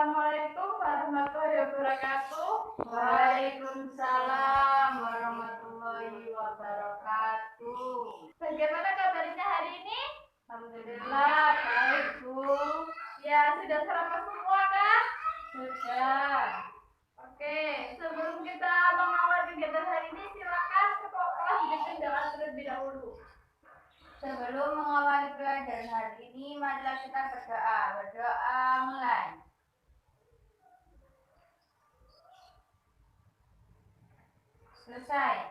Assalamualaikum warahmatullahi wabarakatuh. Waalaikumsalam warahmatullahi wabarakatuh. Bagaimana kabarnya hari ini? Alhamdulillah baik, Bu. Ya, sudah sarapan semua kan? Sudah. Oke, sebelum kita mengawal kegiatan hari ini, silakan sekolah berkendaraan terlebih dahulu. Sebelum mengawali pelajaran hari ini, marilah kita berdoa. Berdoa mulai. Selesai.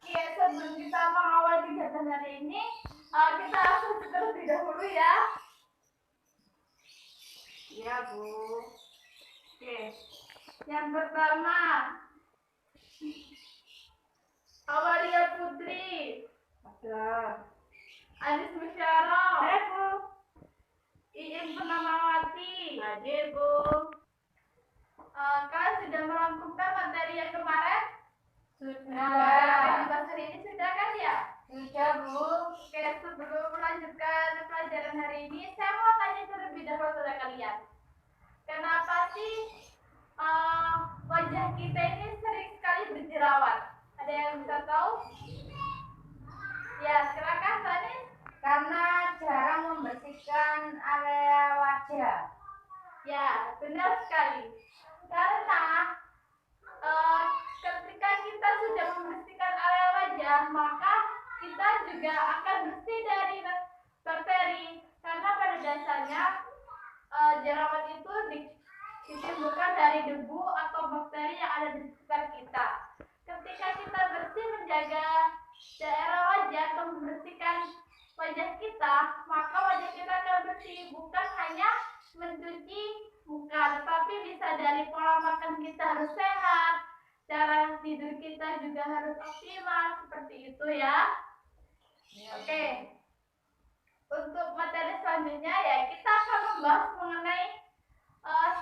Oke, sebelum kita mengawal kegiatan hari ini, kita harus terlebih dahulu ya. Iya, Bu. Oke, yang pertama, Awalia Putri, Ada. Anis Musyaroh, Ada, Bu. Iin Purnamawati. Hadir, Bu. Kalian sudah merampungkan materi yang kemarin? Sudah. Bahasa hari ini sudah kan ya? Sudah, Bu. Oke, sebelum melanjutkan pelajaran hari ini, saya mau tanya terlebih dahulu kepada kalian. Kenapa sih wajah kita ini sering sekali berjerawat? Ada yang bisa tahu? Ya, silakan Sanis. Karena jarang membersihkan area wajah. Ya, benar sekali. Karena ketika kita sudah membersihkan area wajah, maka kita juga akan bersih dari bakteri. Karena pada dasarnya jerawat itu ditimbulkan dari debu atau bakteri yang ada di sekitar kita. Ketika kita bersih menjaga daerah wajah atau membersihkan wajah kita, maka wajah kita akan bersih. Bukan hanya mencuci muka, tetapi bisa dari pola makan kita harus sehat, cara tidur kita juga harus optimal, seperti itu ya. Oke, untuk materi selanjutnya ya kita akan membahas mengenai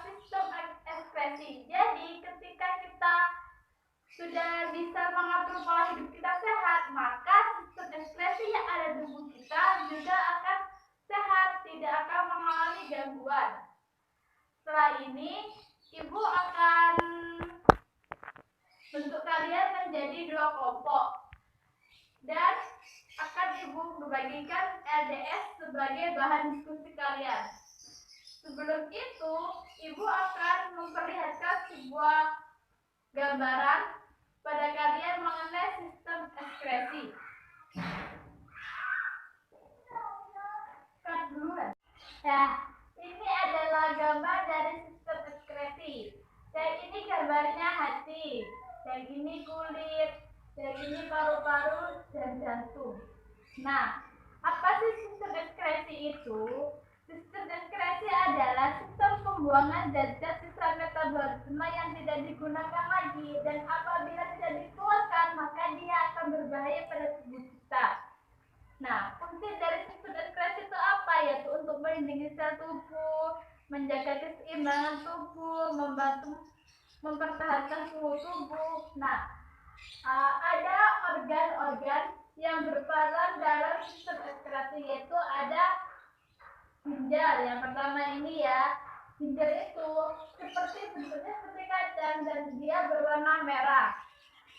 sistem ekspresi. Jadi ketika kita sudah bisa mengatur pola hidup kita sehat, maka sistem ekspresi yang ada di tubuh kita juga akan sehat, tidak akan mengalami gangguan. Setelah ini, Ibu akan bentuk kalian menjadi 2 kelompok dan akan Ibu membagikan LDS sebagai bahan diskusi kalian. Sebelum itu, Ibu akan memperlihatkan sebuah gambaran pada kalian mengenai sistem ekspresi. Ya, ini adalah gambar dari sistem ekspresi. Dan ini gambarnya hati, dan ini kulit, dan ini paru-paru dan jantung. Nah, apa sih sistem ekskresi itu? Sistem ekskresi adalah sistem pembuangan zat-zat sisa metabolisme yang tidak digunakan lagi, dan apabila tidak dikeluarkan maka dia akan berbahaya pada tubuh kita. Nah, fungsi dari sistem ekskresi itu apa? Yaitu untuk melindungi sel tubuh, menjaga keseimbangan tubuh, membantu mempertahankan suhu tubuh. Nah, ada organ-organ yang berperan dalam sistem ekskresi, yaitu ada ginjal. Yang pertama ini ya, ginjal itu bentuknya seperti kacang dan dia berwarna merah.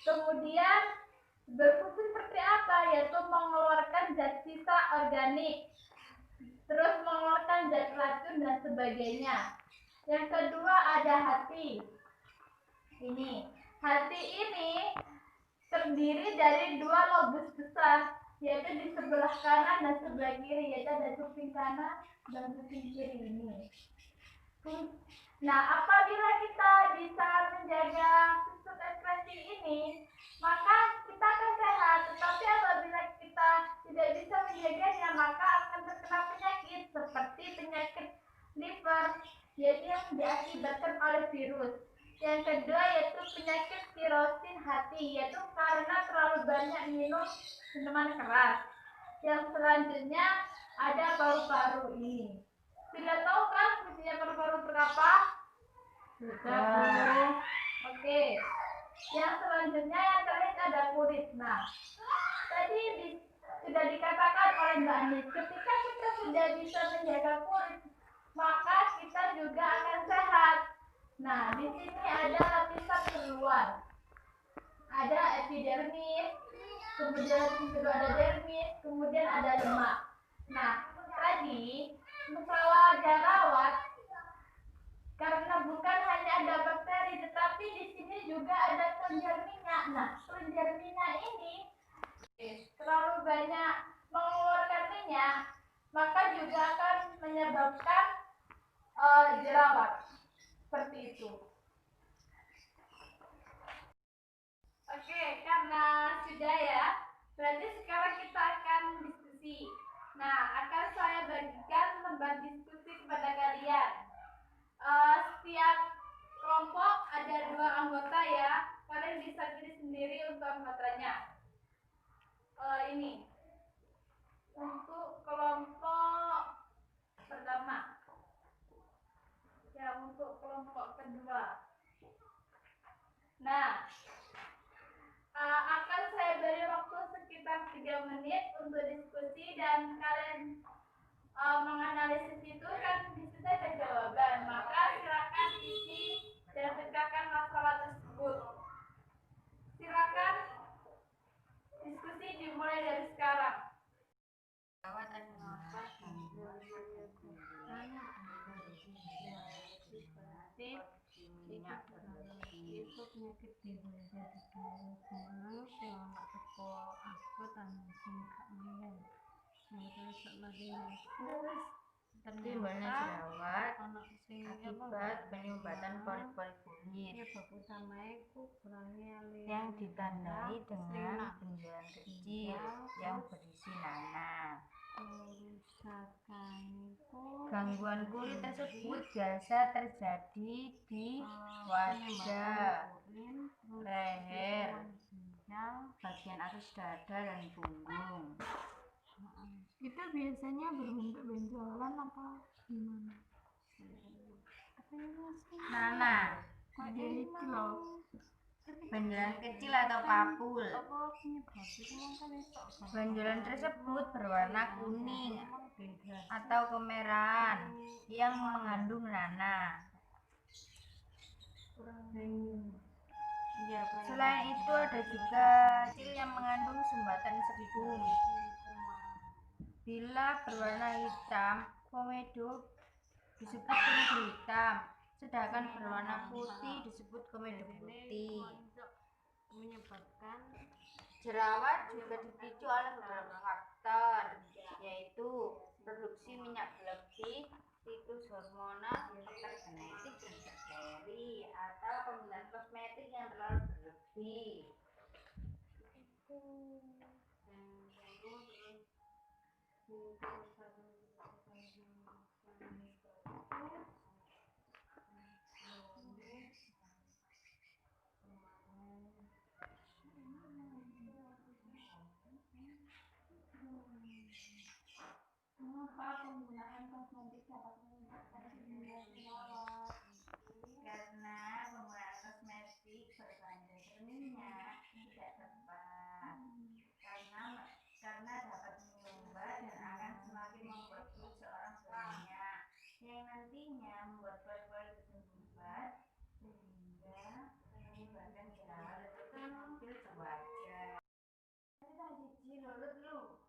Kemudian berfungsi seperti apa? Yaitu mengeluarkan zat sisa organik, terus mengeluarkan zat racun dan sebagainya. Yang kedua ada hati. Ini hati ini terdiri dari 2 lobus besar, yaitu di sebelah kanan dan sebelah kiri, yaitu ada kuping kanan dan kuping kiri ini. Nah, apabila kita bisa menjaga sistem ekspresi ini, maka kita akan sehat. Tetapi apabila kita tidak bisa menjaganya, maka akan terkena penyakit seperti penyakit liver, yaitu yang diakibatkan oleh virus. Yang kedua yaitu penyakit tirosin hati, yaitu karena terlalu banyak minum minuman keras. Yang selanjutnya ada paru-paru ini. Sudah tahu kan fungsinya paru-paru itu apa? Sudah. Oke. Yang selanjutnya yang terakhir ada kulit. Nah, tadi sudah dikatakan oleh Mbak Anis, ketika kita sudah bisa menjaga kulit, maka kita juga akan sehat. Nah, di sini ada lapisan luar. Ada epidermis, kemudian kedua ada dermis, kemudian ada lemak. Nah, tadi masalah jerawat karena bukan hanya ada bakteri, tetapi di sini juga ada kelenjar minyak. Nah, kelenjar minyak ini terlalu banyak mengeluarkan minyak, maka juga akan menyebabkan jerawat. Seperti itu. Oke, karena sudah ya, berarti sekarang kita akan diskusi. Nah, akan saya bagikan lembar diskusi kepada kalian. Setiap kelompok ada 2 anggota ya. Kalian bisa pilih sendiri untuk anggotanya. Ini untuk kelompok pertama. Ya, untuk kelompok kedua. Nah, akan saya beri waktu sekitar 3 menit untuk diskusi dan kalian menganalisis itu kan di situ ada jawaban. Maka silakan isi dan pecahkan masalah tersebut. Silakan diskusi dimulai dari sekarang. Itu penyakit diarrhea manusia teko aku tanah singkat mayan timbulnya jerawat akibat penyumbatan pori-pori kulit yang ditandai dengan benjolan kecil yang berisi nanah. Gangguan kulit tersebut biasa terjadi di wajah, leher, bagian atas dada dan punggung. Itu biasanya berbentuk benjolan apa gimana? Nanah, Jadi itu loh. benjolan kecil atau papul. Benjolan tersebut berwarna kuning atau kemerahan yang mengandung nanah. Selain itu ada juga kecil yang mengandung sumbatan sebum. Bila berwarna hitam, komedo disebut komedo hitam, sedangkan berwarna putih disebut komedo putih. Menyebabkan Jerawat juga dipicu oleh beberapa faktor, yaitu produksi minyak berlebih, siklus hormonal, faktor genetik dan bakteri, atau penggunaan kosmetik yang terlalu berlebih. Mengapa penggunaan kosmetik dapat menyebabkan timbulnya jerawat? Karena penggunaan kosmetik berbahan dasar minyak tidak tepat, karena dapat menyumbat dan akan semakin membuat kulit seorang berminyak, yang nantinya membuat pori-pori tersumbat sehingga menyebabkan jerawat yang muncul di wajah. Kita jijik lurut lu.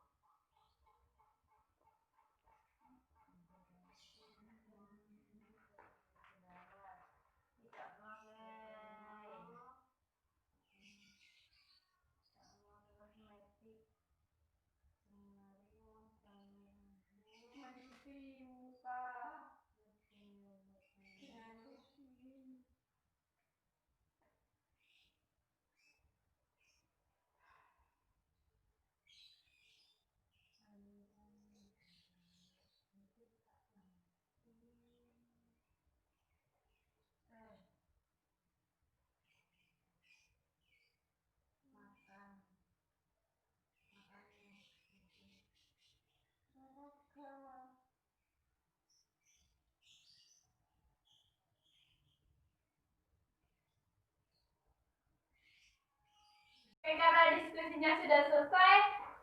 Oke, karena diskusinya sudah selesai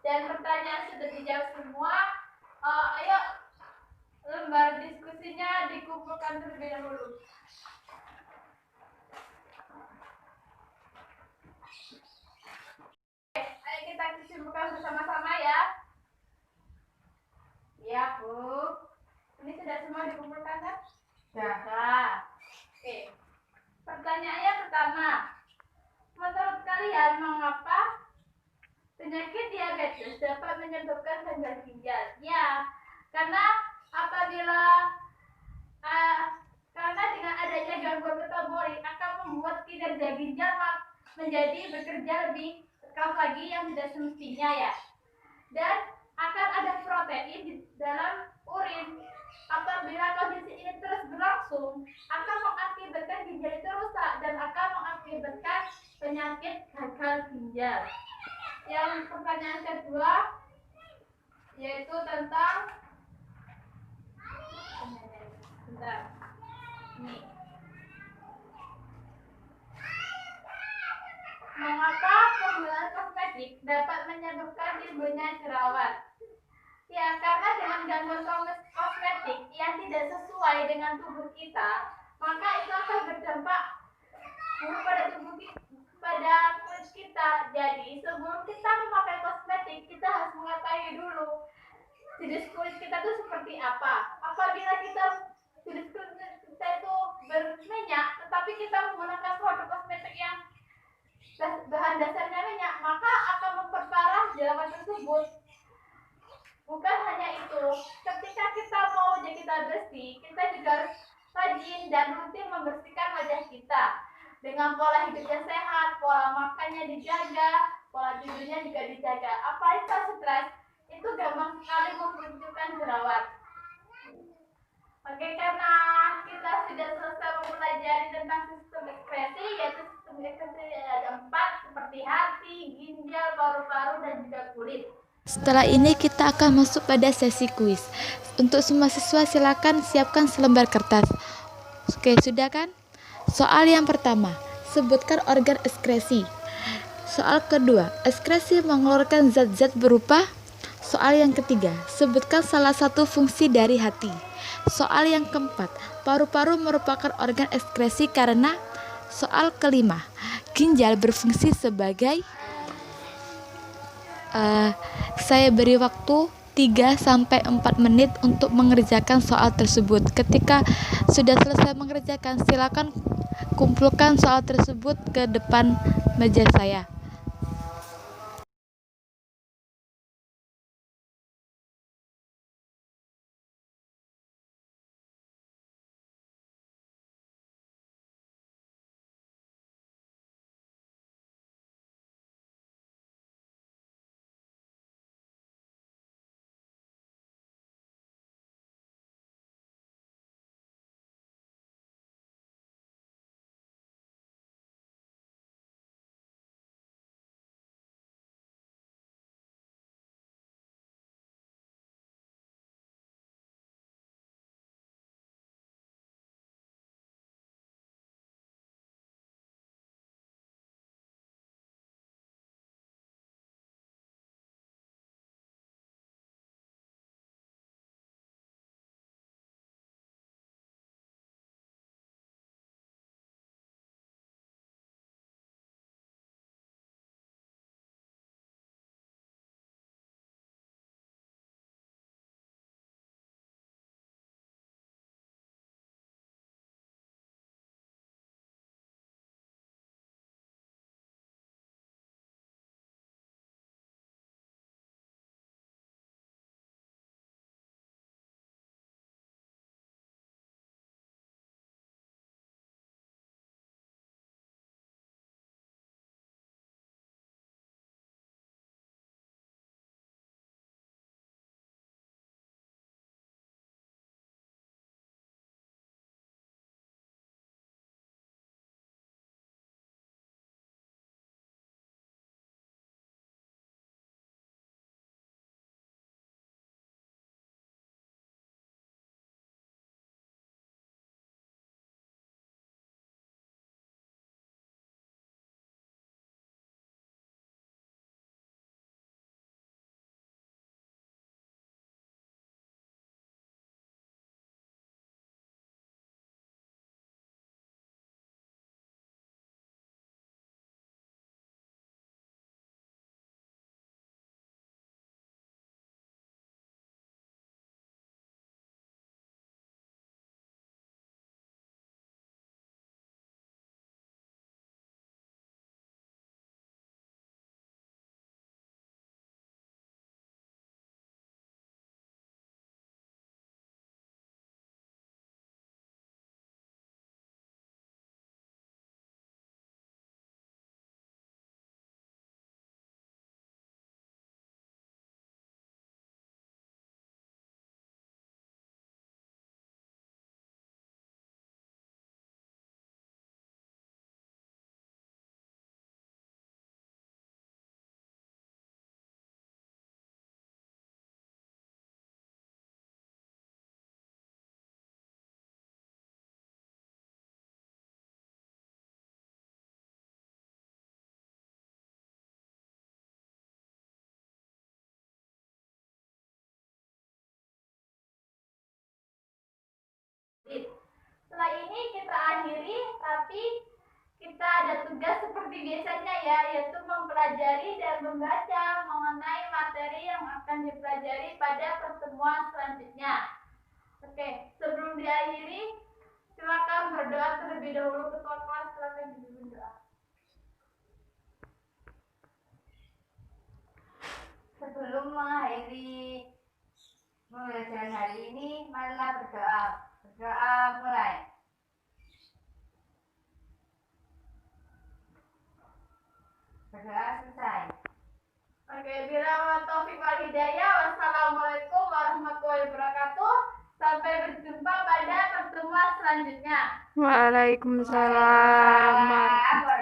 dan pertanyaan sudah dijawab semua, ayo lembar diskusinya dikumpulkan terlebih dahulu. Ayo kita kesibukan bersama-sama ya. Ya, Bu. Ini sudah semua dikumpulkan kan? Sudah. Oke. Pertanyaannya pertama. Menurut kalian mengapa penyakit diabetes dapat menyebabkan gagal ginjal? Ya, karena apabila karena dengan adanya gangguan metabolik akan membuat kinerja ginjal menjadi bekerja lebih keras lagi yang tidak semestinya ya. Dan akan ada protein di dalam urin. Apabila kondisi ini terus berlangsung, akan mengakibatkan ginjal itu rusak dan akan mengakibatkan penyakit gagal ginjal. Yang pertanyaan kedua yaitu tentang ini. Mengapa penggunaan kosmetik dapat menyebabkan timbulnya jerawat? Ya, karena dengan gangguan kosmetik yang tidak sesuai dengan tubuh kita, maka itu akan berdampak pada tubuh kita, pada kulit kita. Jadi, sebelum kita memakai kosmetik, kita harus mengetahui dulu jenis kulit kita itu seperti apa. Apabila jenis kulit kita itu berminyak, tetapi kita menggunakan produk kosmetik yang bahan dasarnya minyak, maka akan memperparah jerawat tersebut. Bukan hanya itu, ketika kita mau wajah kita bersih, kita juga harus rajin dan rutin membersihkan wajah kita dengan pola hidup yang sehat, pola makannya dijaga, pola tidurnya juga dijaga. Apalagi kalau stres, itu gampang sekali memunculkan jerawat. Oke, karena kita sudah selesai mempelajari tentang sistem ekspresi, yaitu sistem ekspresi ada 4 seperti hati, ginjal, paru-paru, dan juga kulit. Setelah ini kita akan masuk pada sesi kuis. Untuk semua siswa silakan siapkan selembar kertas. Oke, sudah kan? Soal yang pertama, sebutkan organ ekskresi. Soal kedua, ekskresi mengeluarkan zat-zat berupa. Soal yang ketiga, sebutkan salah satu fungsi dari hati. Soal yang keempat, paru-paru merupakan organ ekskresi karena. Soal kelima, ginjal berfungsi sebagai. Saya beri waktu 3-4 menit untuk mengerjakan soal tersebut. Ketika sudah selesai mengerjakan, silakan kumpulkan soal tersebut ke depan meja saya. Setelah ini kita akhiri, tapi kita ada tugas seperti biasanya ya, yaitu mempelajari dan membaca mengenai materi yang akan dipelajari pada pertemuan selanjutnya. Oke, sebelum diakhiri, silakan berdoa terlebih dahulu. Ketua kelas silakan berdoa. Sebelum mengakhiri pembelajaran hari ini, marilah berdoa. Berdoa mulai. Berdoa selesai. Oke, bila taufik wal hidayah. Wassalamualaikum warahmatullahi wabarakatuh. Sampai berjumpa pada pertemuan selanjutnya. Waalaikumsalam. Waalaikumsalam.